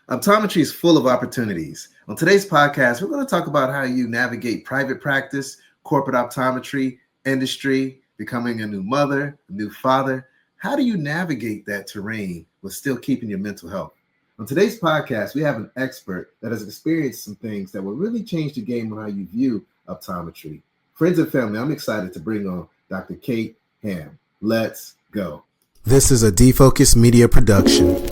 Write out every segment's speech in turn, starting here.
Optometry is full of opportunities. On today's podcast, we're going to talk about how you navigate private practice, corporate optometry, industry, becoming a new mother, a new father. How do you navigate that terrain with still keeping your mental health? On today's podcast, we have an expert that has experienced some things that will really change the game on how you view optometry. Friends and family, I'm excited to bring on Dr. Kate Hamm. Let's go. This is a Defocus Media production.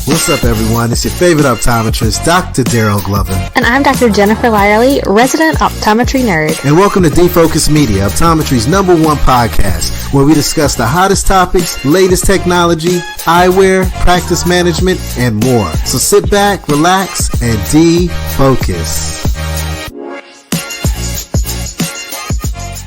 What's up, everyone? It's your favorite optometrist, Dr. Daryl Glover. And I'm Dr. Jennifer Lyerly, resident optometry nerd. And welcome to Defocus Media, optometry's #1 podcast, where we discuss the hottest topics, latest technology, eyewear, practice management, and more. So sit back, relax, and defocus.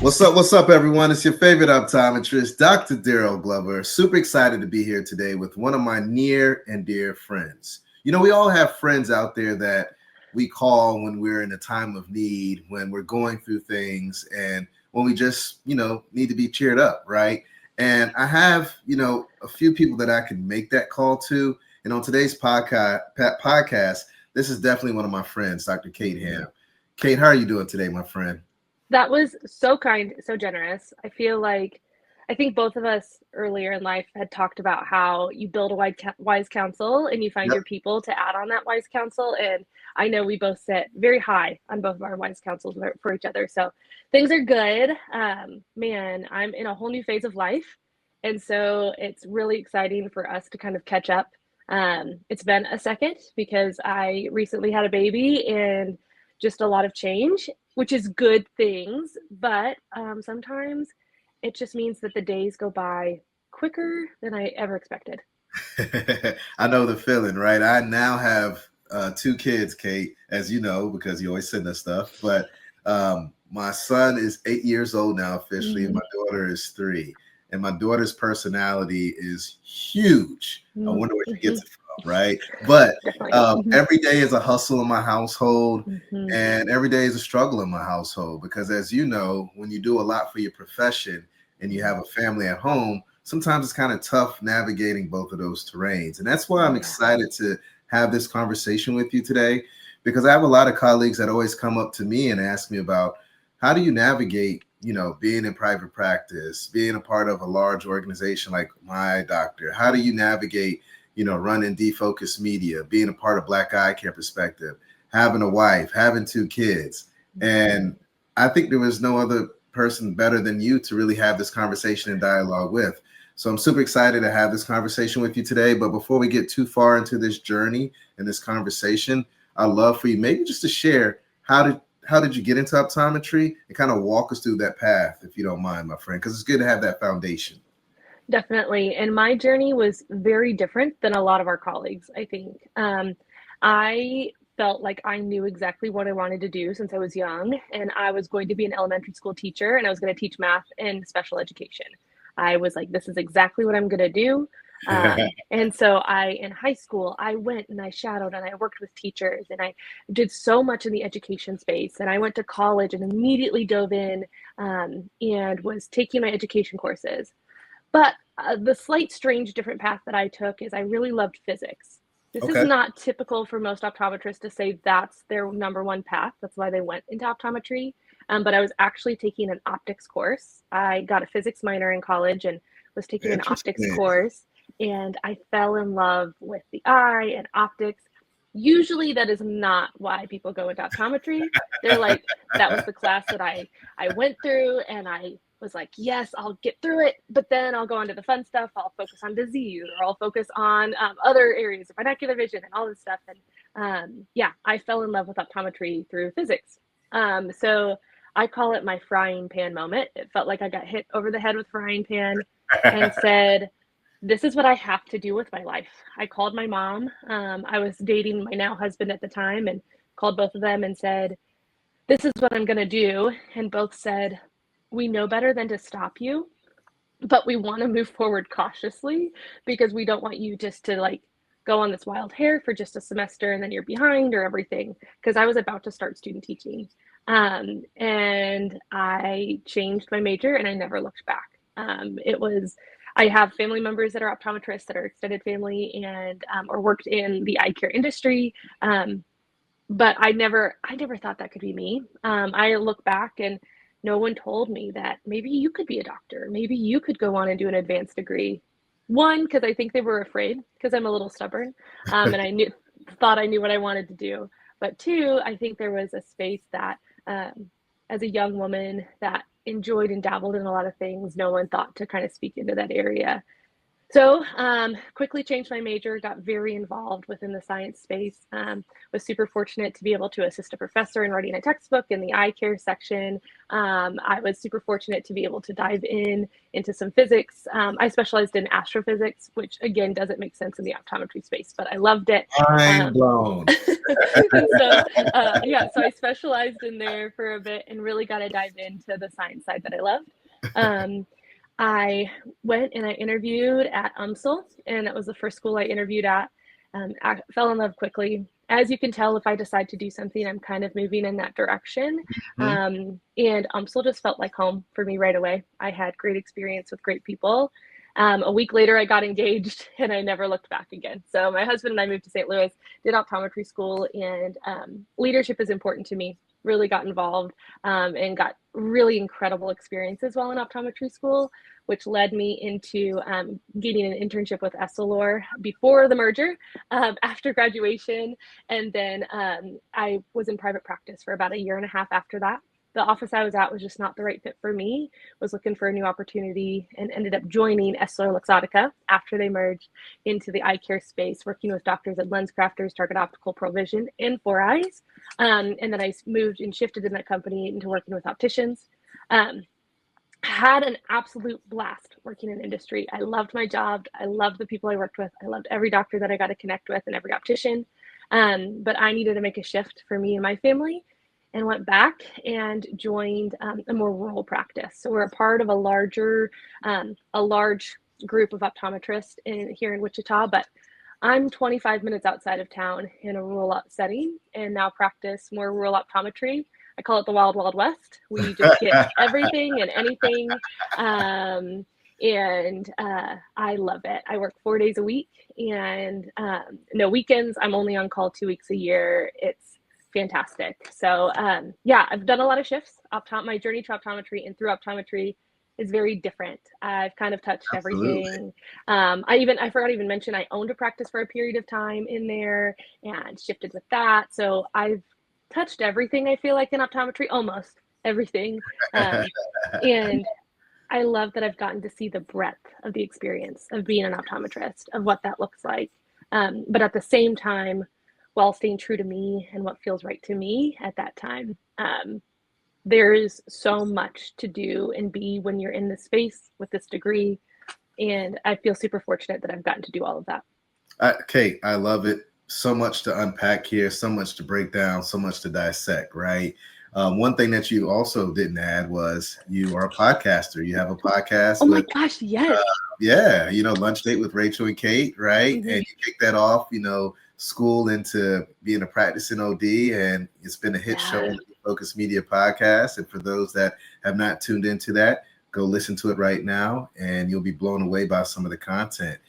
What's up, everyone? It's your favorite optometrist, Dr. Daryl Glover. Super excited to be here today with one of my near and dear friends. You know, we all have friends out there that we call when we're in a time of need, when we're going through things, and when we just, need to be cheered up, right? And I have, a few people that I can make that call to. And on today's podcast, this is definitely one of my friends, Dr. Kate Hamm. Kate, how are you doing today, my friend? That was so kind, so generous. I think both of us earlier in life had talked about how you build a wise counsel and you find your people to add on that wise counsel. And I know we both set very high on both of our wise counsels for each other. So things are good. Man, I'm in a whole new phase of life. And so it's really exciting for us to kind of catch up. It's been a second because I recently had a baby and just a lot of change, which is good things, but sometimes it just means that the days go by quicker than I ever expected. I know the feeling, right? I now have 2 kids, Kate, as you know, because you always send us stuff, but my son is 8 years old now officially, and my daughter is 3. And my daughter's personality is huge. I wonder where she gets it from, right? But every day is a hustle in my household, and every day is a struggle in my household because, as you know, when you do a lot for your profession and you have a family at home, sometimes it's kind of tough navigating both of those terrains. And that's why I'm excited to have this conversation with you today, because I have a lot of colleagues that always come up to me and ask me about how do you navigate being in private practice, being a part of a large organization like my doctor. How do you navigate, running Defocus Media, being a part of Black Eye Care Perspective, having a wife, having 2 kids. And I think there was no other person better than you to really have this conversation and dialogue with. So I'm super excited to have this conversation with you today. But before we get too far into this journey and this conversation, I'd love for you maybe just to share how did you get into optometry and kind of walk us through that path, if you don't mind, my friend, because it's good to have that foundation. Definitely. And my journey was very different than a lot of our colleagues, I think. I felt like I knew exactly what I wanted to do since I was young, and I was going to be an elementary school teacher, and I was going to teach math and special education. I was like, this is exactly what I'm going to do. And so in high school, I went and I shadowed and I worked with teachers and I did so much in the education space. And I went to college and immediately dove in and was taking my education courses. But the slight, strange, different path that I took is I really loved physics. This is not typical for most optometrists to say that's their #1 path. That's why they went into optometry. But I was actually taking an optics course. I got a physics minor in college and was taking an optics course. And I fell in love with the eye and optics. Usually that is not why people go into optometry. They're like, that was the class that I went through and I was like, yes, I'll get through it, but then I'll go on to the fun stuff. I'll focus on disease or I'll focus on other areas of binocular vision and all this stuff. And I fell in love with optometry through physics. So I call it my frying pan moment. It felt like I got hit over the head with frying pan and said, this is what I have to do with my life. I called my mom. I was dating my now husband at the time and called both of them and said, this is what I'm going to do. And both said, we know better than to stop you, but we want to move forward cautiously because we don't want you just to go on this wild hair for just a semester and then you're behind or everything. Because I was about to start student teaching. And I changed my major and I never looked back. I have family members that are optometrists that are extended family and or worked in the eye care industry. But I never thought that could be me. I look back and no one told me that maybe you could be a doctor. Maybe you could go on and do an advanced degree. One, because I think they were afraid because I'm a little stubborn, and thought I knew what I wanted to do. But two, I think there was a space that, as a young woman that enjoyed and dabbled in a lot of things, no one thought to kind of speak into that area. So quickly changed my major, got very involved within the science space. Was super fortunate to be able to assist a professor in writing a textbook in the eye care section. I was super fortunate to be able to dive into some physics. I specialized in astrophysics, which again doesn't make sense in the optometry space, but I loved it. Mind blown. And so yeah, so I specialized in there for a bit and really got to dive into the science side that I loved. I went and I interviewed at UMSL, and that was the first school I interviewed at. I fell in love quickly. As you can tell, if I decide to do something, I'm kind of moving in that direction. Mhm. And UMSL just felt like home for me right away. I had great experience with great people. A week later, I got engaged and I never looked back again. So my husband and I moved to St. Louis, did optometry school, and leadership is important to me. Really got involved and got really incredible experiences while in optometry school, which led me into getting an internship with Essilor before the merger, after graduation. And then I was in private practice for about a year and a half after that. The office I was at was just not the right fit for me. Was looking for a new opportunity and ended up joining Essilor Luxottica after they merged into the eye care space, working with doctors at Lens Crafters, Target Optical, Provision, and Four Eyes. And then I moved and shifted in that company into working with opticians. Had an absolute blast working in industry. I loved my job. I loved the people I worked with. I loved every doctor that I got to connect with and every optician. But I needed to make a shift for me and my family and went back and joined a more rural practice. So we're a part of a large group of optometrists here in Wichita, but I'm 25 minutes outside of town in a rural setting and now practice more rural optometry. I call it the Wild Wild West. We just get everything and anything. I love it. I work 4 days a week and no weekends. I'm only on call 2 weeks a year. It's fantastic. So yeah, I've done a lot of shifts. My journey to optometry and through optometry is very different. I've kind of touched Absolutely. everything. I forgot to even mention I owned a practice for a period of time in there and shifted with that. So I've touched everything, I feel like, in optometry, almost everything. And I love that I've gotten to see the breadth of the experience of being an optometrist, of what that looks like. But at the same time, while staying true to me and what feels right to me at that time, there's so much to do and be when you're in this space with this degree. And I feel super fortunate that I've gotten to do all of that. Kate, I love it. So much to unpack here, so much to break down, so much to dissect, right? One thing that you also didn't add was you are a podcaster. You have a podcast Oh my with, gosh, yes. yeah, Lunch Date with Rachel and Kate, right? Mm-hmm. And you kick that off, school into being a practicing OD, and it's been a hit show Yeah. on the Focus Media podcast. And for those that have not tuned into that, go listen to it right now, and you'll be blown away by some of the content.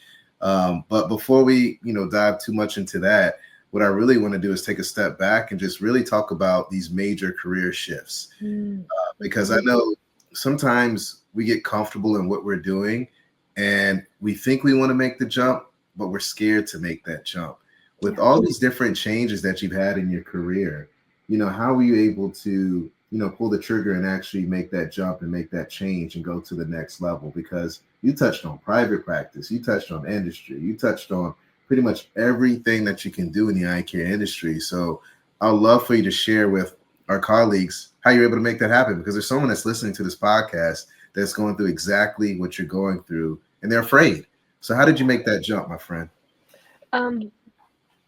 But before we, dive too much into that, what I really want to do is take a step back and just really talk about these major career shifts. Because I know sometimes we get comfortable in what we're doing and we think we want to make the jump, but we're scared to make that jump. With all these different changes that you've had in your career, how were you able to, pull the trigger and actually make that jump and make that change and go to the next level? Because you touched on private practice, you touched on industry, you touched on pretty much everything that you can do in the eye care industry. So I'd love for you to share with our colleagues how you're able to make that happen, because there's someone that's listening to this podcast that's going through exactly what you're going through and they're afraid. So how did you make that jump, my friend?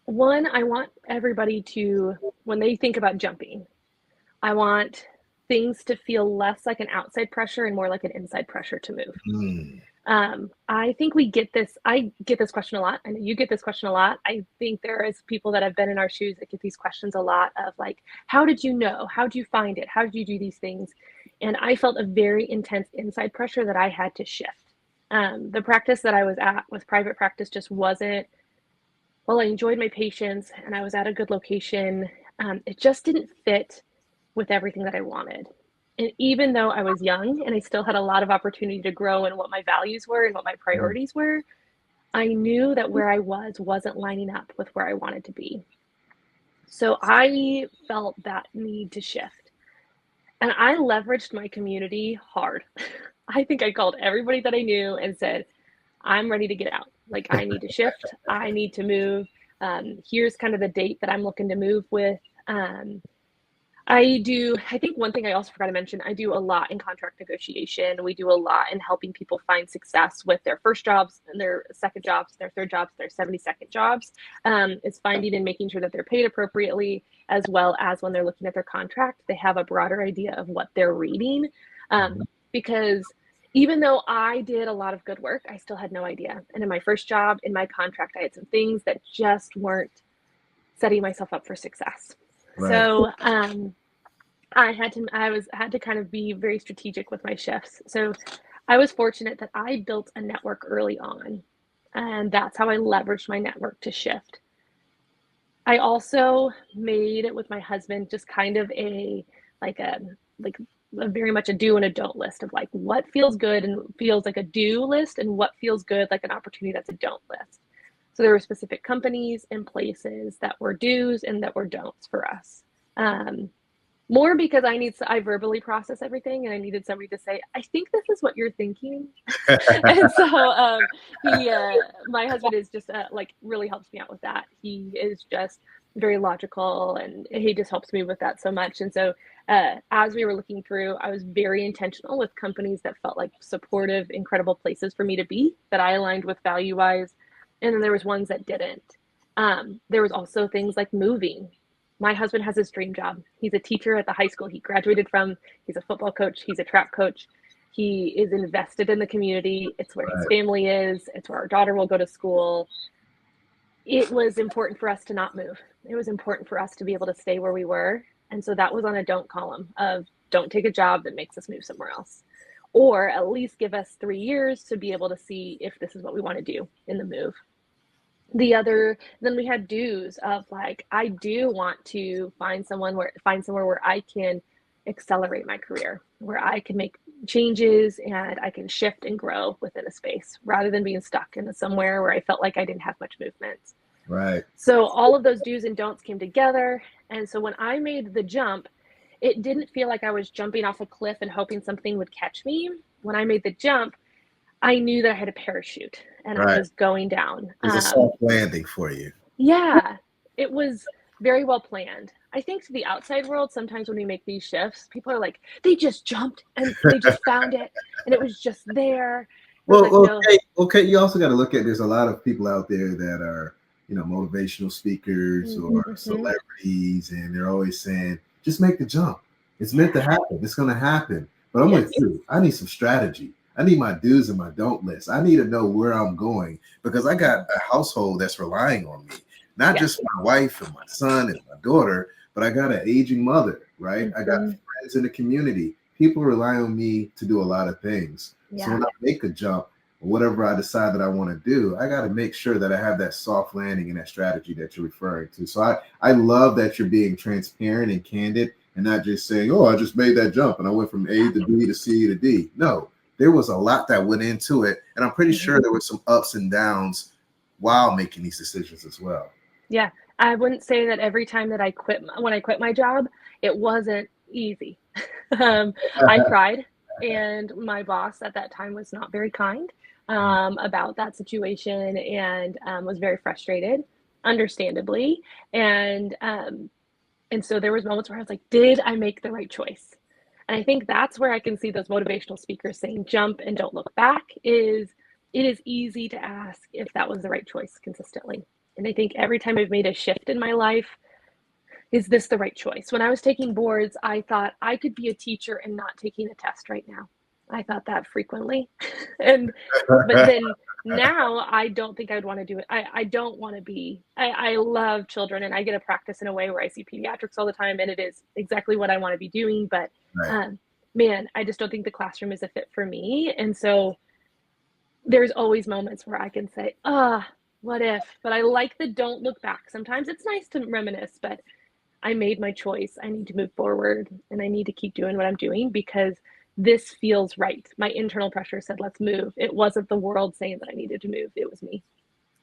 One, I want everybody to, when they think about jumping, I want things to feel less like an outside pressure and more like an inside pressure to move. I think I get this question a lot. I know you get this question a lot. I think there is people that have been in our shoes that get these questions a lot of like, how did you know? How did you find it? How did you do these things? And I felt a very intense inside pressure that I had to shift. The practice that I was at was private practice, just wasn't, well, I enjoyed my patients and I was at a good location. It just didn't fit with everything that I wanted. And even though I was young and I still had a lot of opportunity to grow in what my values were and what my Mm. priorities were, I knew that where I was wasn't lining up with where I wanted to be. So I felt that need to shift. And I leveraged my community hard. I think I called everybody that I knew and said, I'm ready to get out. Like, I need to shift. I need to move. Here's kind of the date that I'm looking to move with. I think one thing I also forgot to mention, I do a lot in contract negotiation. We do a lot in helping people find success with their first jobs and their second jobs, their third jobs, their 72nd jobs. Is finding and making sure that they're paid appropriately, as well as when they're looking at their contract, they have a broader idea of what they're reading. Because even though I did a lot of good work, I still had no idea. And in my first job, in my contract, I had some things that just weren't setting myself up for success. Right. So I had to kind of be very strategic with my shifts. So I was fortunate that I built a network early on, and that's how I leveraged my network to shift. I also made it with my husband just kind of like a like a very much a do and a don't list of like what feels good and feels like a do list and what feels good like an opportunity that's a don't list. So there were specific companies and places that were do's and that were don'ts for us. Um, More because I verbally process everything and I needed somebody to say, I think this is what you're thinking. And so he my husband is just like really helps me out with that. He is just very logical and he just helps me with that so much. And so as we were looking through, I was very intentional with companies that felt like supportive, incredible places for me to be, that I aligned with value wise. And then there was ones that didn't. There was also things like moving. My husband has his dream job. He's a teacher at the high school he graduated from. He's a football coach. He's a track coach. He is invested in the community. It's where his Right. family is. It's where our daughter will go to school. It was important for us to not move. It was important for us to be able to stay where we were. And so that was on a don't column of don't take a job that makes us move somewhere else. Or at least give us 3 years to be able to see if this is what we want to do in the move. Then we had do's of like, I do want to find somewhere where I can accelerate my career, where I can make changes and I can shift and grow within a space rather than being stuck in somewhere where I felt like I didn't have much movement. Right. So all of those do's and don'ts came together. And so when I made the jump, it didn't feel like I was jumping off a cliff and hoping something would catch me. When I made the jump, I knew that I had a parachute and I Right. was going down. It was a soft landing for you. Yeah, it was very well planned. I think to the outside world, sometimes when we make these shifts, people are like, they just jumped and they just found it and it was just there. And I was Well, like, no. okay, okay. You also got to look at there's a lot of people out there that are, motivational speakers or Mm-hmm. celebrities, and they're always saying, just make the jump. It's meant to happen. It's going to happen. But I'm with Yes. you. I need some strategy. I need my do's and my don't list. I need to know where I'm going because I got a household that's relying on me, not Yes. just my wife and my son and my daughter, but I got an aging mother, right? I got Mm-hmm. friends in the community. People rely on me to do a lot of things. So Yeah. when I make a jump, whatever I decide that I want to do, I got to make sure that I have that soft landing and that strategy that you're referring to. So I love that you're being transparent and candid and not just saying, oh, I just made that jump and I went from A to B to C to D. No, there was a lot that went into it. And I'm pretty Mm-hmm. sure there were some ups and downs while making these decisions as well. Yeah. I wouldn't say that every time that when I quit my job, it wasn't easy. I cried, and my boss at that time was not very kind about that situation and was very frustrated, understandably. And so there was moments where I was like, did I make the right choice? And I think that's where I can see those motivational speakers saying jump and don't look back is it is easy to ask if that was the right choice consistently. And I think every time I've made a shift in my life, is this the right choice? When I was taking boards, I thought I could be a teacher and not taking a test right now. I thought that frequently. and but then now I don't think I'd want to do it. I don't want to be I love children and I get to practice in a way where I see pediatrics all the time and it is exactly what I want to be doing. But Right. man, I just don't think the classroom is a fit for me. And so there's always moments where I can say, what if? But I like the don't look back. Sometimes it's nice to reminisce, but I made my choice. I need to move forward and I need to keep doing what I'm doing because this feels right. My internal pressure said, let's move. It wasn't the world saying that I needed to move, it was me.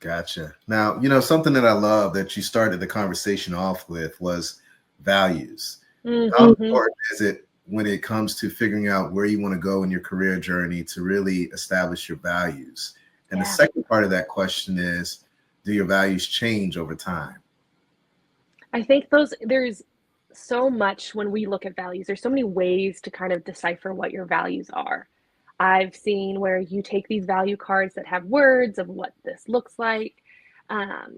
Gotcha. Now, something that I love that you started the conversation off with was values. How Mm-hmm. important is it when it comes to figuring out where you want to go in your career journey to really establish your values? And the Yeah. second part of that question is, do your values change over time? I think there's so much when we look at values, there's so many ways to kind of decipher what your values are. I've seen where you take these value cards that have words of what this looks like. Um,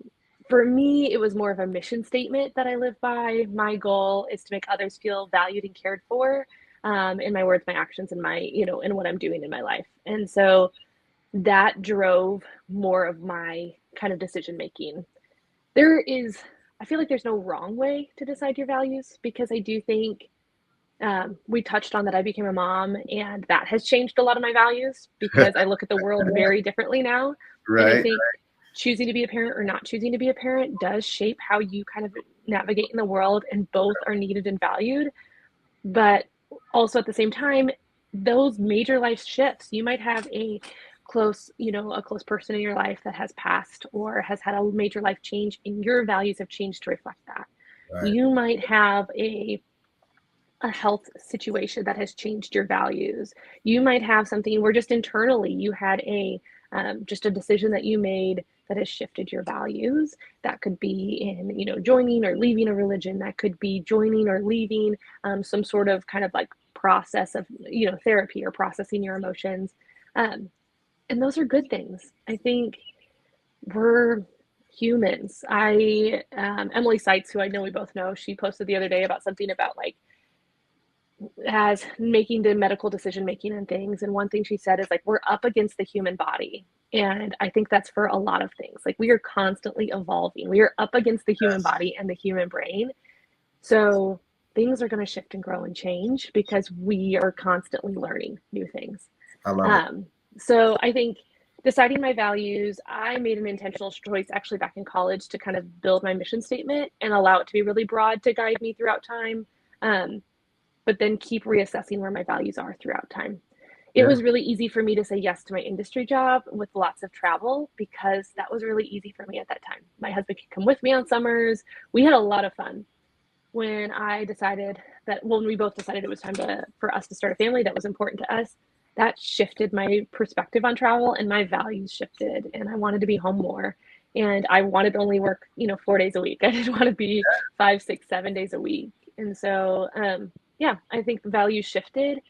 for me, it was more of a mission statement that I live by. My goal is to make others feel valued and cared for, in my words, my actions, and in what I'm doing in my life. And so that drove more of my kind of decision making. There is, I feel like there's no wrong way to decide your values because I do think we touched on that I became a mom and that has changed a lot of my values because I look at the world very differently now. And I Right. think choosing to be a parent or not choosing to be a parent does shape how you kind of navigate in the world, and both are needed and valued. But also at the same time, those major life shifts, you might have a close person in your life that has passed or has had a major life change, and your values have changed to reflect that. Right. You might have a health situation that has changed your values. You might have something where just internally you had a just a decision that you made that has shifted your values. That could be in joining or leaving a religion. That could be joining or leaving some sort of kind of like process of therapy or processing your emotions. Um, and those are good things. I think we're humans. I Emily Seitz, who I know we both know, she posted the other day about something about like as making the medical decision making and things. And one thing she said is like, we're up against the human body. And I think that's for a lot of things. Like, we are constantly evolving. We are up against the human Yes. body and the human brain. So things are going to shift and grow and change because we are constantly learning new things. I love it. Um, so I think deciding my values, I made an intentional choice actually back in college to kind of build my mission statement and allow it to be really broad to guide me throughout time. Um, but then keep reassessing where my values are throughout time. It Yeah. was really easy for me to say yes to my industry job with lots of travel because that was really easy for me at that time. My husband could come with me on summers. We had a lot of fun. When we both decided it was time for us to start a family that was important to us, that shifted my perspective on travel and my values shifted, and I wanted to be home more. And I wanted to only work, 4 days a week. I didn't want to be 5, 6, 7 days a week. And so, yeah, I think the values shifted,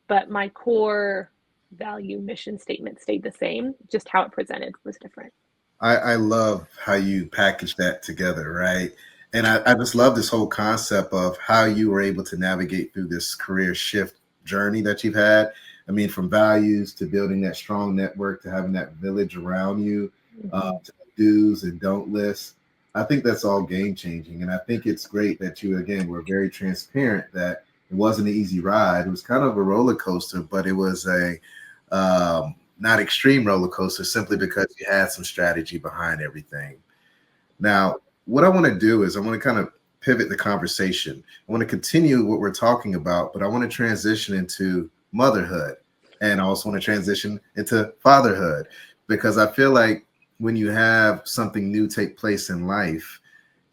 but my core value mission statement stayed the same. Just how it presented was different. I love how you package that together, right? And I just love this whole concept of how you were able to navigate through this career shift journey that you've had. I mean, from values to building that strong network to having that village around you, Mm-hmm. to the do's and don't lists. I think that's all game changing. And I think it's great that you, again, were very transparent that it wasn't an easy ride. It was kind of a roller coaster, but it was a not extreme roller coaster simply because you had some strategy behind everything. Now, what I want to do is I want to kind of pivot the conversation. I want to continue what we're talking about, but I want to transition into motherhood, and I also want to transition into fatherhood because I feel like when you have something new take place in life,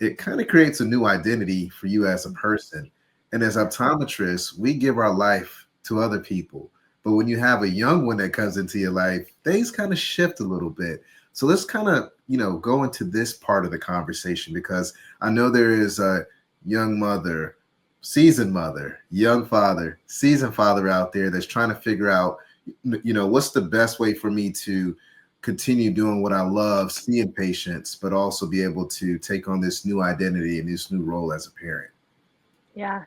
it kind of creates a new identity for you as a person. And as Yeah. optometrists, we give our life to other people. But when you have a young one that comes into your life, things kind of shift a little bit. So let's kind of, go into this part of the conversation because I know there is a young mother, young father, seasoned father out there that's trying to figure out, what's the best way for me to continue doing what I love, seeing patients, but also be able to take on this new identity and this new role as a parent. Yeah.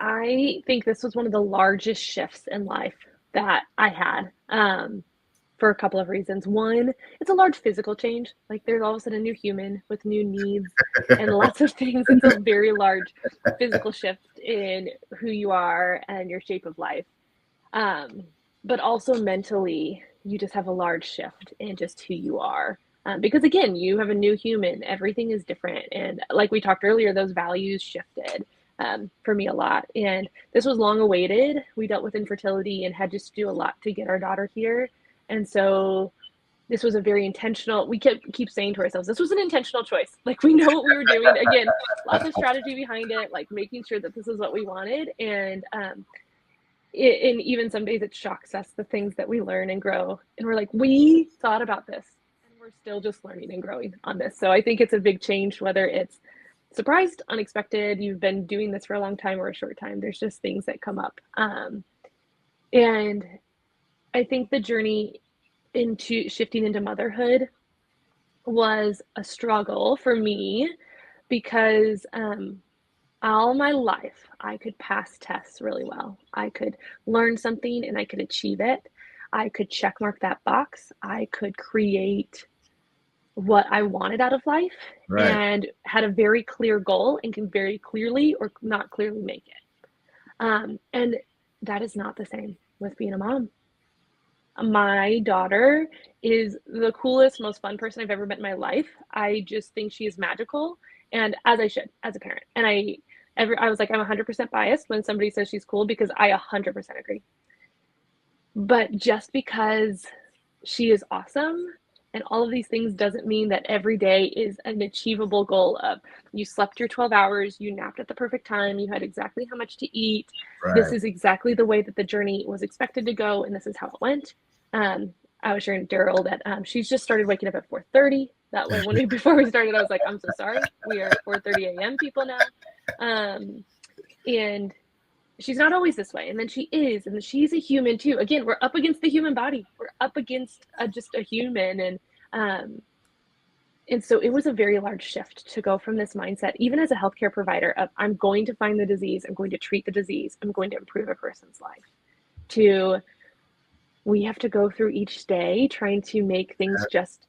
I think this was one of the largest shifts in life that I had, for a couple of reasons. One, it's a large physical change. Like, there's all of a sudden a new human with new needs and lots of things. It's a very large physical shift in who you are and your shape of life. Um, but also mentally. you just have a large shift in just who you are. Because again, you have a new human, everything is different. And like we talked earlier, those values shifted for me a lot. And this was long awaited. We dealt with infertility and had just to do a lot to get our daughter here. And so this was a very intentional, we keep saying to ourselves, this was an intentional choice. Like, we know what we were doing. Again, lots of strategy behind it, like making sure that this is what we wanted. And and even some days it shocks us, the things that we learn and grow. And we're like, we thought about this and we're still just learning and growing on this. So I think it's a big change, whether it's surprised, unexpected, you've been doing this for a long time or a short time. There's just things that come up. And I think the journey into shifting into motherhood was a struggle for me because all my life I could pass tests really well. I could learn something and I could achieve it. I could check mark that box. I could create what I wanted out of life Right. and had a very clear goal and can very clearly or not clearly make it. And that is not the same with being a mom. My daughter is the coolest, most fun person I've ever met in my life. I just think she is magical, and as I should, as a parent. And I was like, I'm 100% biased when somebody says she's cool because I 100% agree. But just because she is awesome and all of these things doesn't mean that every day is an achievable goal of you slept your 12 hours, you napped at the perfect time, you had exactly how much to eat. This Right. is exactly the way that the journey was expected to go, and this is how it went. I was sharing Daryl that she's just started waking up at 4:30. That way, before we started, I was like, I'm so sorry. We are 4:30 a.m. people now. And she's not always this way, and then she is, and she's a human too. Again, we're up against the human body, we're up against just a human. And so it was a very large shift to go from this mindset, even as a healthcare provider, of I'm going to find the disease, I'm going to treat the disease, I'm going to improve a person's life, to we have to go through each day trying to make things just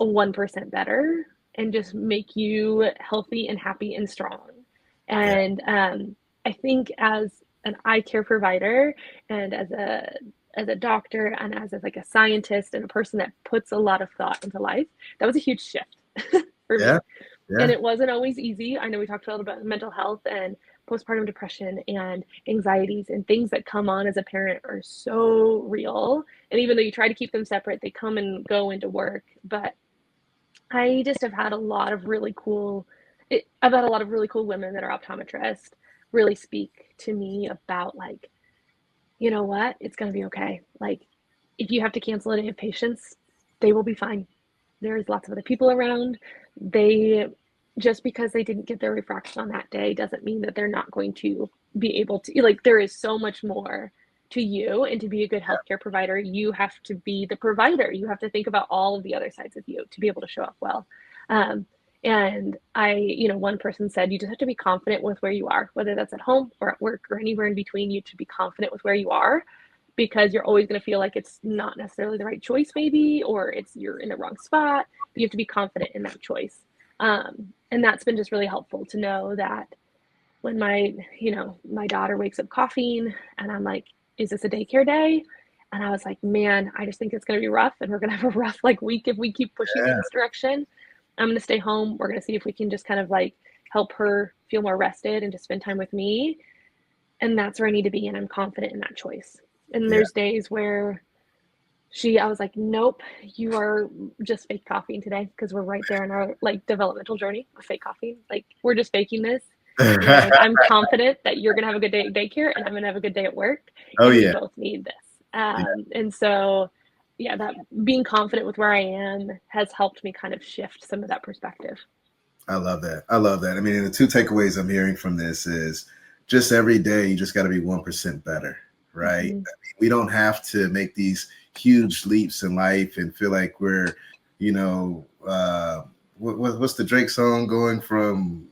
1% better and just make you healthy and happy and strong. Yeah. And I think as an eye care provider and as a doctor and as like a scientist and a person that puts a lot of thought into life, that was a huge shift for Yeah. me. And Yeah. it wasn't always easy. I know we talked a lot about mental health and postpartum depression and anxieties and things that come on as a parent are so real. And even though you try to keep them separate, they come and go into work. But I just have had a lot of really cool, I've had a lot of really cool women that are optometrists really speak to me about, like, you know what, it's going to be okay. Like, if you have to cancel a day of patients, they will be fine. There's lots of other people around. They, just because they didn't get their refraction on that day doesn't mean that they're not going to be able to, like, there is so much more to you. And to be a good healthcare provider, you have to be the provider. You have to think about all of the other sides of you to be able to show up well. Um, and one person said, you just have to be confident with where you are, whether that's at home or at work or anywhere in between. You to be confident with where you are, because you're always going to feel like it's not necessarily the right choice, maybe, or you're in the wrong spot. But you have to be confident in that choice. And that's been just really helpful to know that when my daughter wakes up coughing and I'm like, is this a daycare day? And I was like, man, I just think it's going to be rough, and we're going to have a rough week if we keep pushing in Yeah. this direction. I'm going to stay home. We're going to see if we can just kind of like help her feel more rested and just spend time with me. And that's where I need to be. And I'm confident in that choice. And Yeah. there's days where I was like, nope, you are just fake coughing today, because we're right there in our developmental journey of fake coughing. Like, we're just faking this. And I'm confident that you're going to have a good day at daycare and I'm going to have a good day at work. Oh And we yeah. both need this. Yeah. And so, yeah, that being confident with where I am has helped me kind of shift some of that perspective. I love that. I love that. I mean, the two takeaways I'm hearing from this is just every day you just got to be 1% better, right? I Mm-hmm. mean, we don't have to make these huge leaps in life and feel like we're, what's the Drake song going from?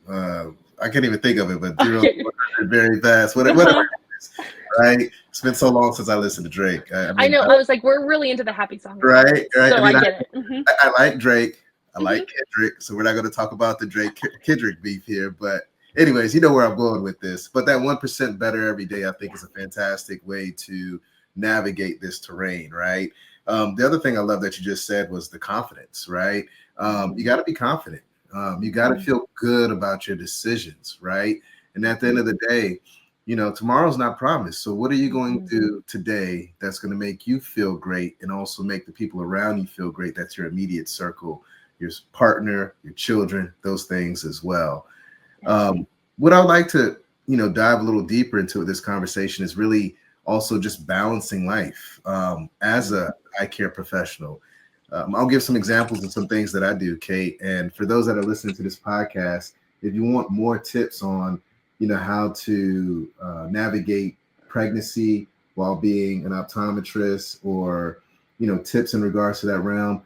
I can't even think of it, but 0 to 100 very fast. Whatever Uh-huh. it is, right? It's been so long since I listened to Drake. I I mean, know. I was like, we're really into the happy song right, reference, right. I so I mean, get it. Mm-hmm. I like Drake. I Mm-hmm. like Kendrick. So we're not going to talk about the Drake Kendrick beef here. But anyways, you know where I'm going with this. But that 1% better every day, I think, Yeah. is a fantastic way to navigate this terrain, right? The other thing I love that you just said was the confidence, right? You got to be confident. You got to feel good about your decisions, right? And at the end of the day, tomorrow's not promised. So what are you going to do today that's going to make you feel great and also make the people around you feel great? That's your immediate circle, your partner, your children, those things as well. What I'd like to, dive a little deeper into this conversation is really also just balancing life as a eye care professional. I'll give some examples of some things that I do, Kate. And for those that are listening to this podcast, if you want more tips on, how to navigate pregnancy while being an optometrist, or, tips in regards to that realm,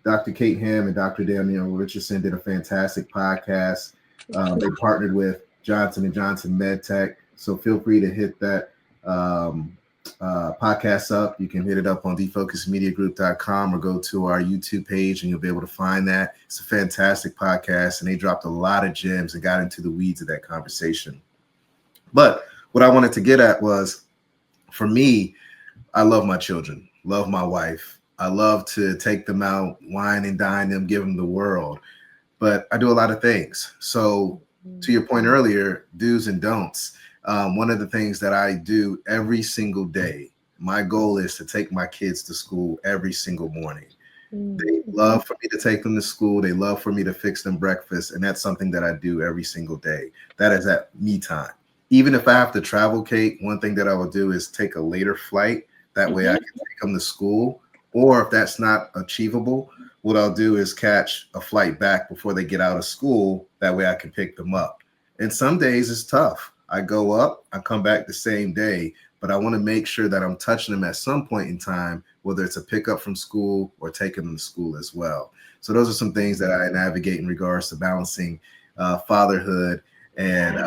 Dr. Kate Hamm and Dr. Danielle Richardson did a fantastic podcast. They partnered with Johnson & Johnson MedTech. So feel free to hit that podcast up. You can hit it up on defocusmediagroup.com or go to our YouTube page and you'll be able to find that. It's a fantastic podcast and they dropped a lot of gems and got into the weeds of that conversation. But what I wanted to get at was, for me, I love my children, love my wife. I love to take them out, wine and dine them, give them the world. But I do a lot of things. So to your point earlier, do's and don'ts. One of the things that I do every single day, my goal is to take my kids to school every single morning. They love for me to take them to school. They love for me to fix them breakfast. And that's something that I do every single day. That is at me time. Even if I have to travel, Kate, one thing that I will do is take a later flight. That way I can take them to school. Or if that's not achievable, what I'll do is catch a flight back before they get out of school. That way I can pick them up. And some days it's tough. I go up, I come back the same day, but I want to make sure that I'm touching them at some point in time, whether it's a pickup from school or taking them to school as well. So those are some things that I navigate in regards to balancing fatherhood and,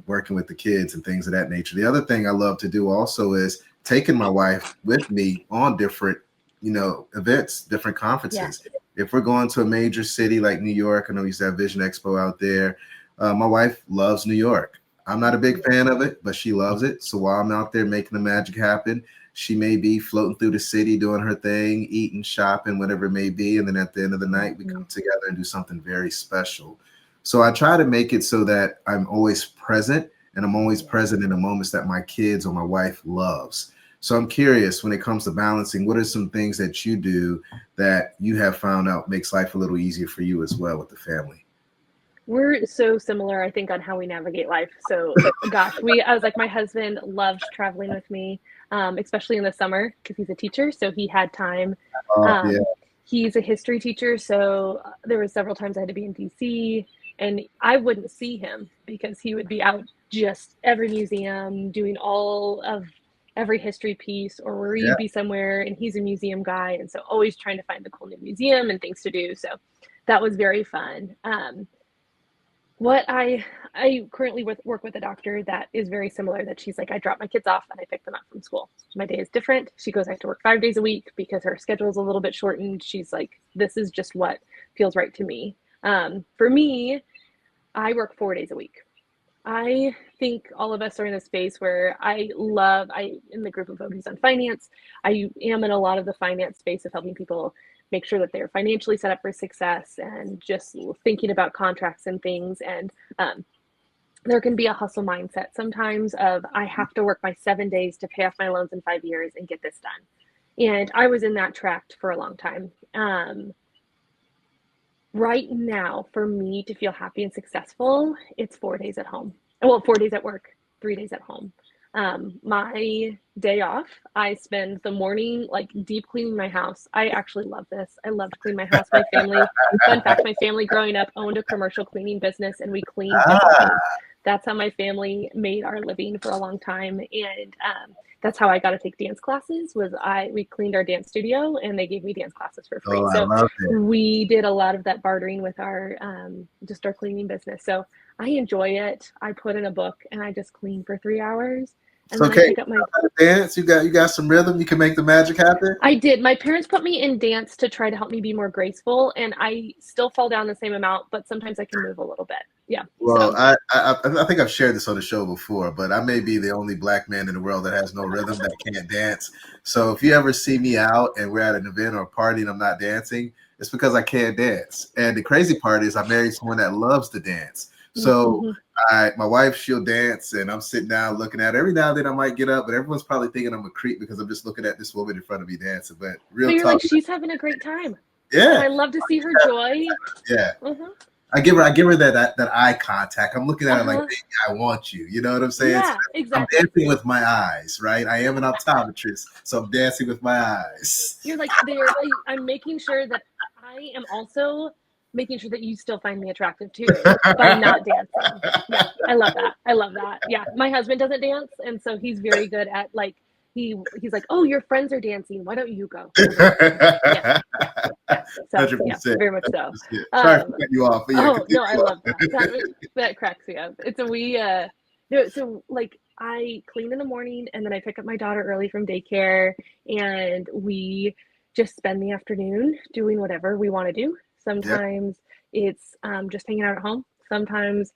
working with the kids and things of that nature. The other thing I love to do also is taking my wife with me on different events, different conferences. Yeah. If we're going to a major city like New York, I know we used to have Vision Expo out there. My wife loves New York. I'm not a big fan of it, but she loves it. So while I'm out there making the magic happen, she may be floating through the city, doing her thing, eating, shopping, whatever it may be. And then at the end of the night, we come together and do something very special. So I try to make it so that I'm always present, and I'm always present in the moments that my kids or my wife loves. So I'm curious, when it comes to balancing, what are some things that you do that you have found out makes life a little easier for you as well with the family? We're so similar, I think, on how we navigate life. So, gosh, I was like, my husband loves traveling with me, especially in the summer because he's a teacher. So he had time. Yeah. He's a history teacher. So there were several times I had to be in DC and I wouldn't see him because he would be out just every museum doing all of every history piece, or we'd be somewhere and he's a museum guy. And so always trying to find the cool new museum and things to do. So that was very fun. What I currently work with a doctor that is very similar, that she's like, I drop my kids off and I pick them up from school. My day is different. She goes back to work 5 days a week because her schedule is a little bit shortened. She's like, this is just what feels right to me. For me, I work 4 days a week. I think all of us are in a space where in the group of Vogies on finance, I am in a lot of the finance space of helping people make sure that they're financially set up for success and just thinking about contracts and things. And there can be a hustle mindset sometimes of, I have to work my 7 days to pay off my loans in 5 years and get this done. And I was in that tract for a long time. Right now, for me to feel happy and successful, it's 4 days at home. Well, 4 days at work, 3 days at home. My day off, I spend the morning like deep cleaning my house. I actually love this. I love to clean my house. My family, fun fact, my family growing up owned a commercial cleaning business and we cleaned everything. That's how my family made our living for a long time. And that's how I got to take dance classes. We cleaned our dance studio and they gave me dance classes for free. So we did a lot of that bartering with our just our cleaning business. So I enjoy it. I put in a book and I just clean for 3 hours. And then I pick up my dance. You got some rhythm. You can make the magic happen. I did. My parents put me in dance to try to help me be more graceful, and I still fall down the same amount, but sometimes I can move a little bit. Yeah. Well, So I think I've shared this on the show before, but I may be the only black man in the world that has no rhythm, that can't dance. So if you ever see me out and we're at an event or a party and I'm not dancing, it's because I can't dance. And the crazy part is I married someone that loves to dance. So mm-hmm. my wife, she'll dance and I'm sitting down looking at her. Every now and then I might get up, but everyone's probably thinking I'm a creep because I'm just looking at this woman in front of me dancing. But But real you're talk, like, she's having a great time. And yeah, I love to see her joy. yeah. Mm-hmm. I give her that eye contact. I'm looking at her like, Uh-huh. baby, I want you. You know what I'm saying? So Yeah, I'm exactly. dancing with my eyes, right? I am an optometrist, so I'm dancing with my eyes. You're like, I'm making sure that I am also making sure that you still find me attractive too by not dancing. Yeah, I love that. I love that. Yeah, my husband doesn't dance, and so he's very good at like he's like, oh, your friends are dancing. Why don't you go? I was like, yeah, yeah. So yeah, 100%. very much so. 100%. Sorry for Um, cutting you off, but yeah, oh continue no, I on. love that. That cracks me up. It's a we no, so like I clean in the morning and then I pick up my daughter early from daycare and we just spend the afternoon doing whatever we want to do. Yeah, Sometimes it's just hanging out at home. Sometimes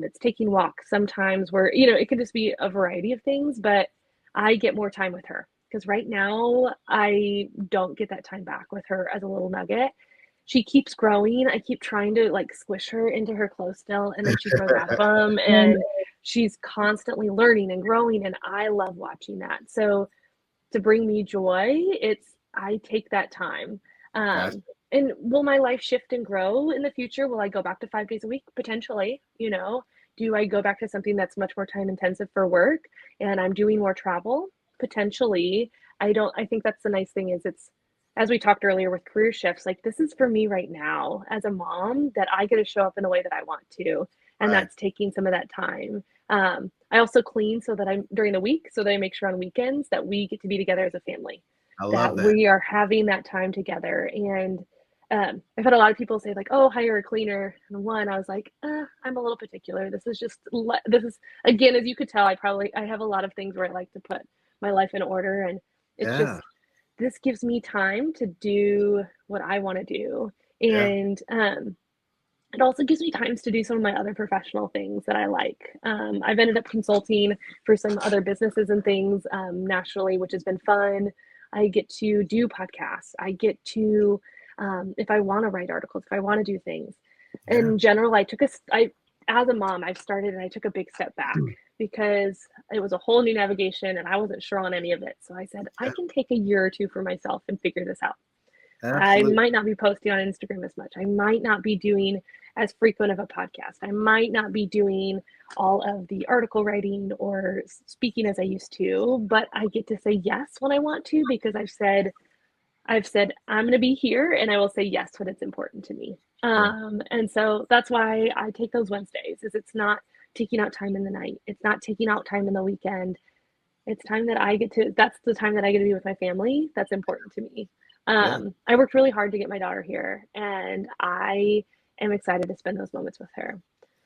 it's taking walks. Sometimes it could just be a variety of things, but I get more time with her because right now I don't get that time back with her as a little nugget. She keeps growing. I keep trying to like squish her into her clothes still, and then she grows out of them, and she's constantly learning and growing, and I love watching that. So to bring me joy, I take that time. gotcha. And will my life shift and grow in the future? Will I go back to 5 days a week? Potentially, Do I go back to something that's much more time intensive for work and I'm doing more travel? Potentially. I think that's the nice thing is it's as we talked earlier with career shifts, like this is for me right now as a mom that I get to show up in the way that I want to. And Right. that's taking some of that time. I also clean so that I'm during the week, so that I make sure on weekends that we get to be together as a family, I that love that. we are having that time together. And I've had a lot of people say like, "Oh, hire a cleaner." And one, I was like, "I'm a little particular. This is again, as you could tell, I have a lot of things where I like to put my life in order, and it's Yeah. just this gives me time to do what I want to do, Yeah. and it also gives me times to do some of my other professional things that I like. I've ended up consulting for some other businesses and things nationally, which has been fun. I get to do podcasts. I get to, if I want to write articles, if I want to do things. Yeah. In general, as a mom, I've started and I took a big step back because it was a whole new navigation and I wasn't sure on any of it. So I said, I Yeah. can take a year or two for myself and figure this out. I Absolutely. might not be posting on Instagram as much. I might not be doing as frequent of a podcast. I might not be doing all of the article writing or speaking as I used to, but I get to say yes when I want to because I've said I'm going to be here and I will say yes when it's important to me. Yeah. And so that's why I take those Wednesdays is it's not taking out time in the night. It's not taking out time in the weekend. It's time that that's the time that I get to be with my family. That's important to me. Yeah. I worked really hard to get my daughter here and I am excited to spend those moments with her.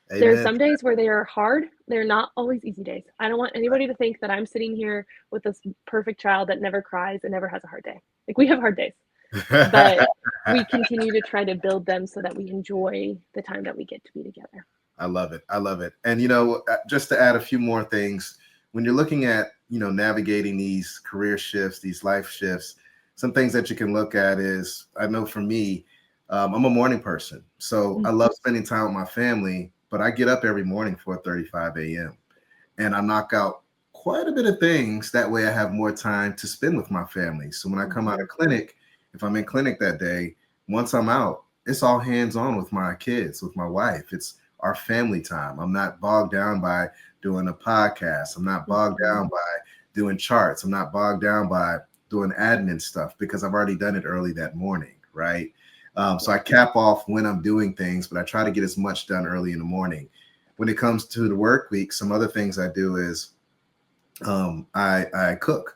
There are Amen. some days where they are hard. They're not always easy days. I don't want anybody to think that I'm sitting here with this perfect child that never cries and never has a hard day. Like we have hard days, but we continue to try to build them so that we enjoy the time that we get to be together. I love it. I love it. And just to add a few more things, when you're looking at navigating these career shifts, these life shifts, some things that you can look at is I know for me, I'm a morning person, so I love spending time with my family. But I get up every morning 4:35 a.m. and I knock out quite a bit of things. That way, I have more time to spend with my family. So when I come out Mm-hmm. of clinic, if I'm in clinic that day, once I'm out, it's all hands on with my kids, with my wife. It's our family time. I'm not bogged down by doing a podcast. I'm not bogged Mm-hmm. down by doing charts. I'm not bogged down by doing admin stuff because I've already done it early that morning, right? So I cap off when I'm doing things, but I try to get as much done early in the morning. When it comes to the work week, some other things I do is I cook.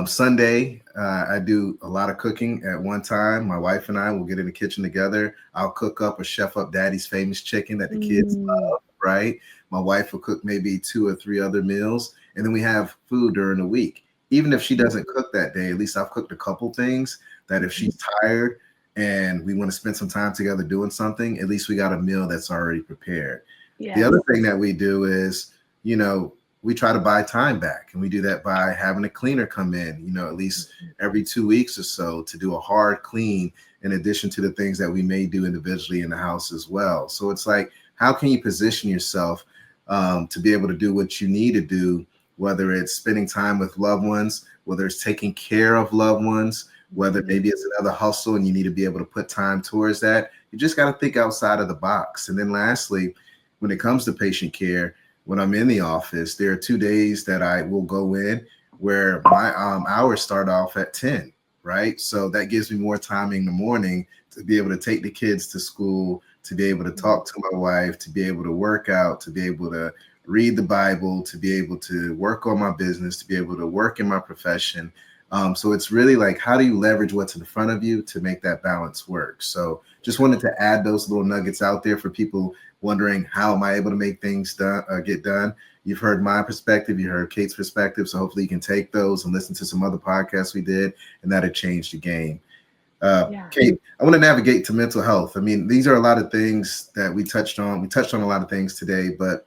Sunday, I do a lot of cooking at one time. My wife and I will get in the kitchen together. I'll cook up or chef up Daddy's famous chicken that the kids Mm-hmm. love, right? My wife will cook maybe 2 or 3 other meals, and then we have food during the week. Even if she doesn't cook that day, at least I've cooked a couple things that if she's tired and we want to spend some time together doing something, at least we got a meal that's already prepared. The Yes. other thing that we do is, you know, we try to buy time back, and we do that by having a cleaner come in, you know, at least every 2 weeks or so to do a hard clean, in addition to the things that we may do individually in the house as well. So it's like, how can you position yourself to be able to do what you need to do, whether it's spending time with loved ones, whether it's taking care of loved ones, whether Mhm. maybe it's another hustle and you need to be able to put time towards that. You just got to think outside of the box. And then lastly, when it comes to patient care, when I'm in the office, there are 2 days that I will go in where my hours start off at 10, right? So that gives me more time in the morning to be able to take the kids to school, to be able to Mhm. talk to my wife, to be able to work out, to be able to read the Bible, to be able to work on my business, to be able to work in my profession. So it's really like, how do you leverage what's in front of you to make that balance work? So just wanted to add those little nuggets out there for people wondering, how am I able to make things done, get done? You've heard my perspective, you heard Kate's perspective, so hopefully you can take those and listen to some other podcasts we did, and that'll change the game. Yeah. Kate, I want to navigate to mental health. I mean, these are a lot of things that we touched on. We touched on a lot of things today, but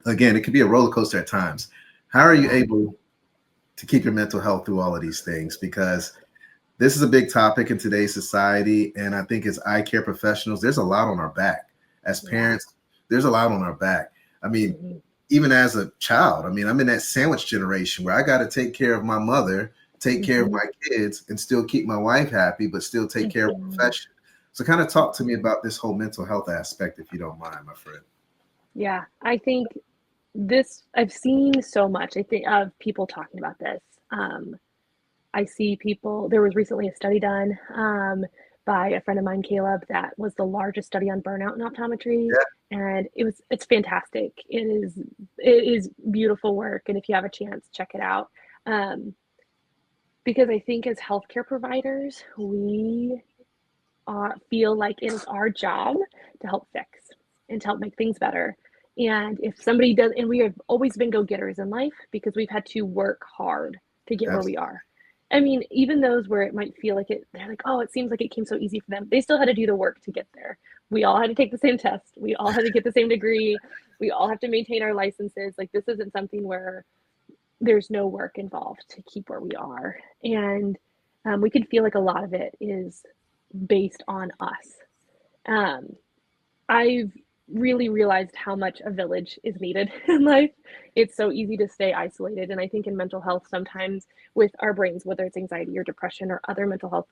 again, it could be a roller coaster at times. How are you Yeah. able to keep your mental health through all of these things? Because this is a big topic in today's society. And I think as eye care professionals, there's a lot on our back. As Yeah. parents, there's a lot on our back. I mean, Mhm. even as a child, I mean, I'm in that sandwich generation where I got to take care of my mother, take care of Mhm. my kids, and still keep my wife happy, but still take care of my Mhm. profession. So, kind of talk to me about this whole mental health aspect, if you don't mind, my friend. Yeah. I think I've seen so much, I think, of people talking about this. Um, I see people, there was recently a study done by a friend of mine, Caleb, that was the largest study on burnout in optometry. Yeah, And it's fantastic. It is beautiful work. And if you have a chance, check it out. Um, because I think as healthcare providers, we feel like it is our job to help fix and to help make things better. And if somebody does, and we have always been go getters in life because we've had to work hard to get where we absolutely. are. I mean, even those where it might feel like they're like, oh, it seems like it came so easy for them. They still had to do the work to get there. We all had to take the same test. We all had to get the same degree. We all have to maintain our licenses. Like, this isn't something where there's no work involved to keep where we are. And we can feel like a lot of it is based on us. Um, I've really realized how much a village is needed in life. It's so easy to stay isolated. And I think in mental health, sometimes with our brains, whether it's anxiety or depression or other mental health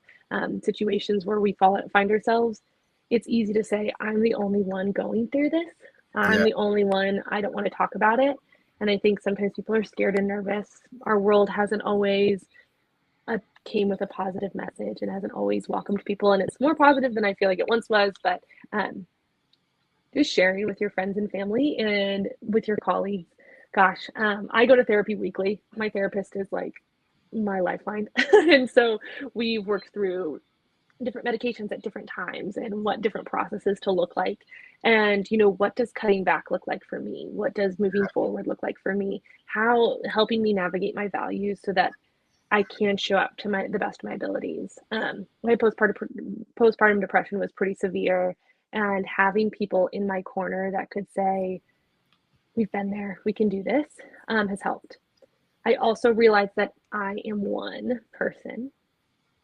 situations where we find ourselves, it's easy to say, I'm the only one going through this. I'm Yeah, the only one. I don't want to talk about it. And I think sometimes people are scared and nervous. Our world hasn't always came with a positive message and hasn't always welcomed people. And it's more positive than I feel like it once was. But um, just sharing with your friends and family and with your colleagues. Gosh, I go to therapy weekly. My therapist is like my lifeline. And so we've worked through different medications at different times and what different processes to look like. And, what does cutting back look like for me? What does moving forward look like for me? How helping me navigate my values so that I can show up to the best of my abilities. My postpartum depression was pretty severe, and having people in my corner that could say, "We've been there, we can do this," has helped. I also realized that I am one person,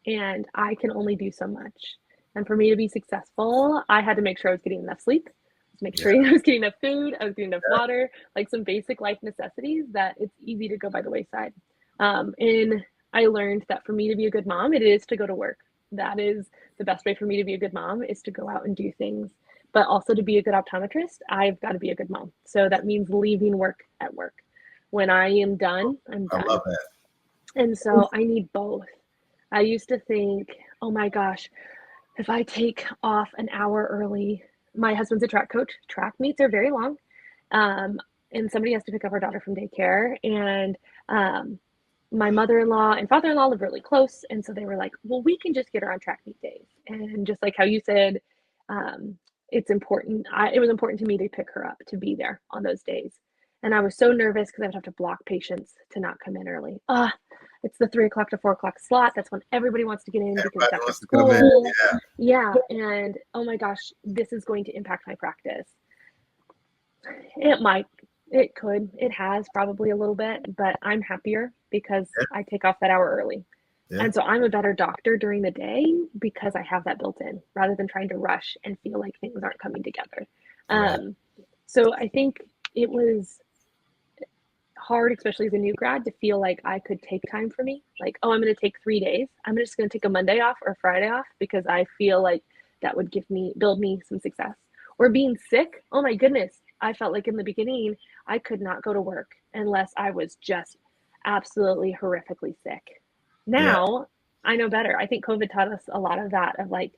and I can only do so much. And for me to be successful, I had to make sure I was getting enough sleep. Just make yeah, sure I was getting enough food, I was getting enough water, like some basic life necessities that it's easy to go by the wayside. And I learned that for me to be a good mom, it is to go to work. That is the best way for me to be a good mom is to go out and do things. But also to be a good optometrist, I've got to be a good mom. So that means leaving work at work. When I am done, I'm I love done. that. And so I need both. I used to think, oh my gosh, if I take off an hour early, my husband's a track coach. Track meets are very long. Um, and somebody has to pick up our daughter from daycare. And um, my mother-in-law and father-in-law live really close. And so they were like, well, we can just get her on track meet days. And just like how you said, um, it's important. It was important to me to pick her up, to be there on those days. And I was so nervous because I would have to block patients to not come in early. it's the 3 o'clock to 4 o'clock slot. That's when everybody wants to get in because it's Everybody after wants to come in. school. Yeah. Yeah. And oh my gosh, this is going to impact my practice. It might, it could, it has probably a little bit, but I'm happier because Yeah. I take off that hour early. Yeah. And so I'm a better doctor during the day because I have that built in rather than trying to rush and feel like things aren't coming together. Right. Um, so I think it was hard, especially as a new grad, to feel like I could take time for me. Like, oh, I'm going to take 3 days. I'm just going to take a Monday off or Friday off because I feel like that would build me some success. Or being sick. Oh my goodness. I felt like in the beginning, I could not go to work unless I was just absolutely horrifically sick. Yeah. Now I know better. I think COVID taught us a lot of that of like,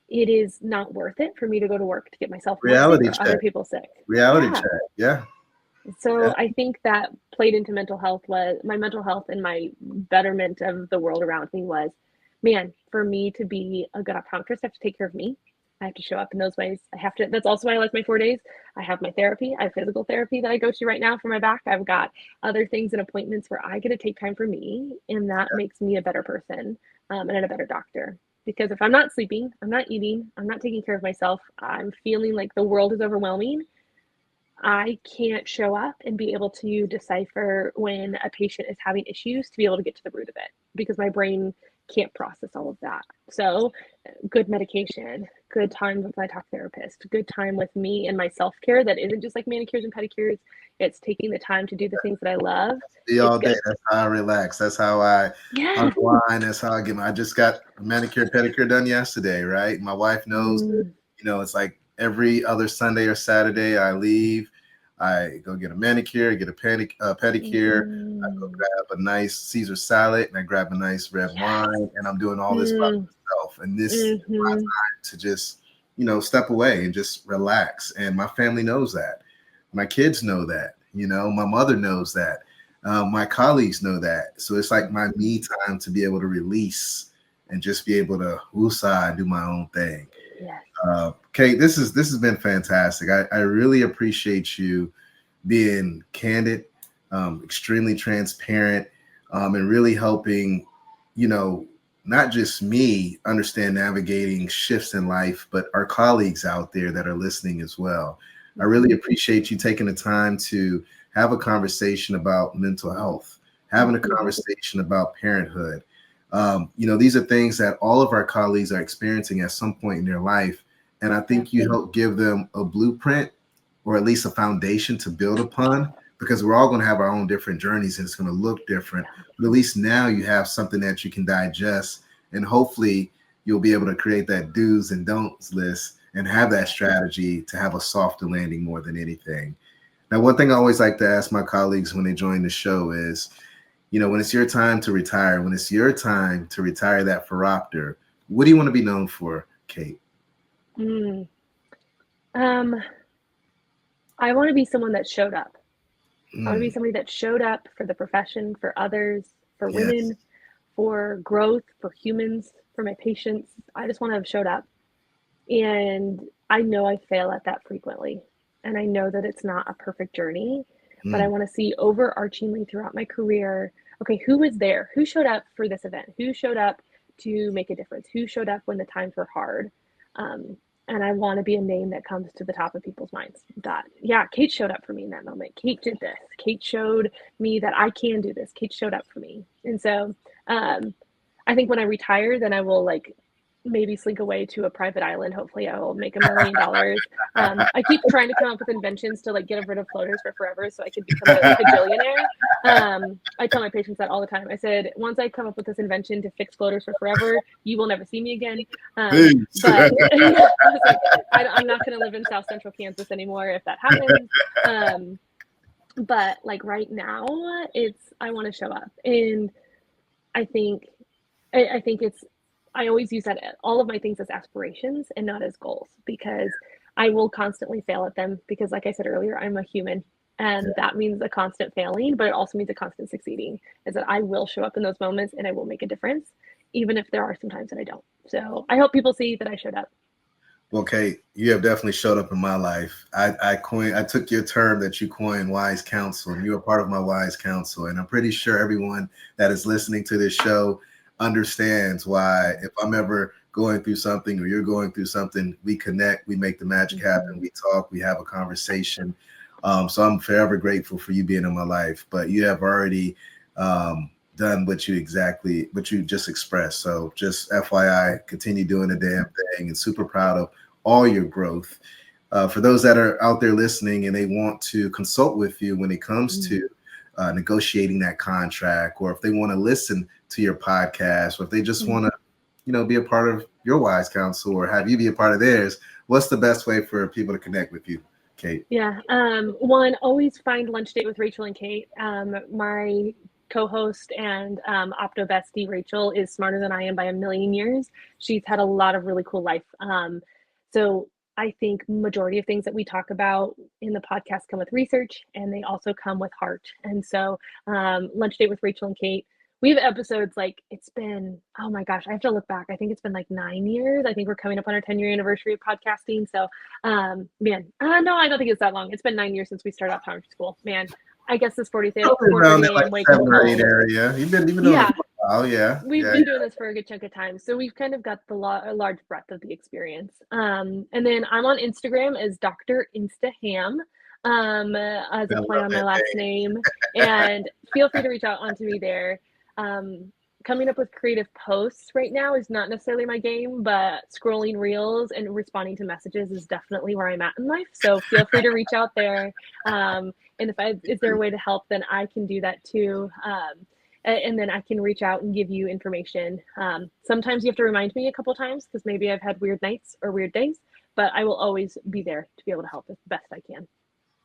it is not worth it for me to go to work to get myself more sick Reality or other check. people sick. Reality Yeah. check. Yeah. Yeah. So I think that played into mental health was my mental health and my betterment of the world around me was, man, for me to be a good optometrist, I have to take care of me. I have to show up in those ways. I have to, that's also why I like my 4 days. I have my therapy. I have physical therapy that I go to right now for my back. I've got other things and appointments where I get to take time for me. And that makes me a better person and a better doctor. Because if I'm not sleeping, I'm not eating, I'm not taking care of myself, I'm feeling like the world is overwhelming, I can't show up and be able to decipher when a patient is having issues to be able to get to the root of it because my brain can't process all of that. So, good medication, good time with my talk therapist, good time with me and my self care that isn't just like manicures and pedicures. It's taking the time to do the things that I love. Be It's all day. good. That's how I relax. That's how I Yeah. unwind. That's how I get I just got a manicure pedicure done yesterday, right? My wife knows that, Mm, it's like every other Sunday or Saturday I leave. I go get a manicure, get a pedicure. I go mm, grab a nice Caesar salad and I grab a nice red yes. wine and I'm doing all this by Mm, myself. And this is my mm-hmm. time to just, step away and just relax. And my family knows that. My kids know that. My mother knows that. My colleagues know that. So it's like my me time to be able to release and just be able to woosah and do my own thing. Yes. Kate, this has been fantastic. I really appreciate you being candid, extremely transparent, and really helping, you know, not just me understand navigating shifts in life, but our colleagues out there that are listening as well. I really appreciate you taking the time to have a conversation about mental health, having a conversation about parenthood. These are things that all of our colleagues are experiencing at some point in their life. And I think you help give them a blueprint or at least a foundation to build upon because we're all going to have our own different journeys and it's going to look different. But at least now you have something that you can digest and hopefully you'll be able to create that do's and don'ts list and have that strategy to have a softer landing more than anything. Now, one thing I always like to ask my colleagues when they join the show is, when it's your time to retire, when it's your time to retire that phoropter, what do you want to be known for, Kate? Mm. Um, I want to be someone that showed up. I want to be Mm, somebody that showed up for the profession, for others, for yes. women, for growth, for humans, for my patients. I just want to have showed up. And I know I fail at that frequently. And I know that it's not a perfect journey, but I Mm, want to see overarchingly throughout my career, okay, who was there? Who showed up for this event? Who showed up to make a difference? Who showed up when the times were hard? Um, and I want to be a name that comes to the top of people's minds that, yeah, Kate showed up for me in that moment. Kate did this. Kate showed me that I can do this. Kate showed up for me. And so um, I think when I retire, then I will like maybe slink away to a private island. Hopefully, I will make $1 million. I keep trying to come up with inventions to like get rid of floaters for forever, so I could become a gajillionaire. I tell my patients that all the time. I said, once I come up with this invention to fix floaters for forever, you will never see me again. Peace. But I was like, I'm not going to live in South Central Kansas anymore if that happens. But like right now, it's I want to show up, and I think I think it's I always use that all of my things as aspirations and not as goals because I will constantly fail at them because like I said earlier, I'm a human and that means a constant failing, but it also means a constant succeeding. Is that I will show up in those moments and I will make a difference, even if there are some times that I don't. So I hope people see that I showed up. Well, Kate, you have definitely showed up in my life. I took your term that you coined wise counsel, and you're a part of my wise counsel. And I'm pretty sure everyone that is listening to this show understands why if I'm ever going through something or you're going through something, we connect, we make the magic happen, we talk, we have a conversation. So I'm forever grateful for you being in my life. But you have already done what you just expressed. So just FYI, continue doing the damn thing, and super proud of all your growth. For those that are out there listening and they want to consult with you when it comes to negotiating that contract, or if they want to listen to your podcast, or if they just want to, be a part of your wise counsel or have you be a part of theirs, what's the best way for people to connect with you, Kate? Yeah. One, always find Lunch Date with Rachel and Kate. My co-host and opto bestie Rachel is smarter than I am by a million years. She's had a lot of really cool life. So I think majority of things that we talk about in the podcast come with research, and they also come with heart. And so Lunch Date with Rachel and Kate, we have episodes like it's been, oh my gosh, I have to look back. I think it's been like 9 years. I think we're coming up on our 10-year anniversary of podcasting. So no, I don't think it's that long. It's been 9 years since we started optometry school. Man, I guess this 40th Around that like wake up 7 or 8 call. area. You've been doing Yeah, it for a while, yeah. we've been doing this for a good chunk of time, so we've kind of got a large breadth of the experience. And then I'm on Instagram as Dr. Insta Hamm, as a I play love on my that last name. name. And feel free to reach out onto me there. Coming up with creative posts right now is not necessarily my game, but scrolling reels and responding to messages is definitely where I'm at in life. So feel free to reach out there. And is there a way to help, then I can do that too. And then I can reach out and give you information. Sometimes you have to remind me a couple times because maybe I've had weird nights or weird days, but I will always be there to be able to help as best I can.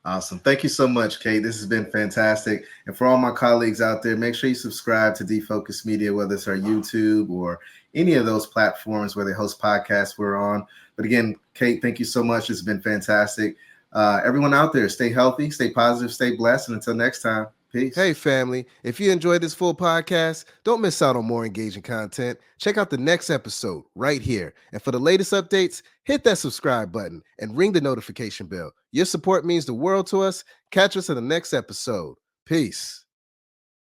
Awesome. Thank you so much, Kate. This has been fantastic. And for all my colleagues out there, make sure you subscribe to Defocus Media, whether it's our YouTube or any of those platforms where they host podcasts we're on. But again, Kate, thank you so much. It's been fantastic. Everyone out there, stay healthy, stay positive, stay blessed. And until next time, peace. Hey, family. If you enjoyed this full podcast, don't miss out on more engaging content. Check out the next episode right here. And for the latest updates, hit that subscribe button and ring the notification bell. Your support means the world to us. Catch us in the next episode. Peace.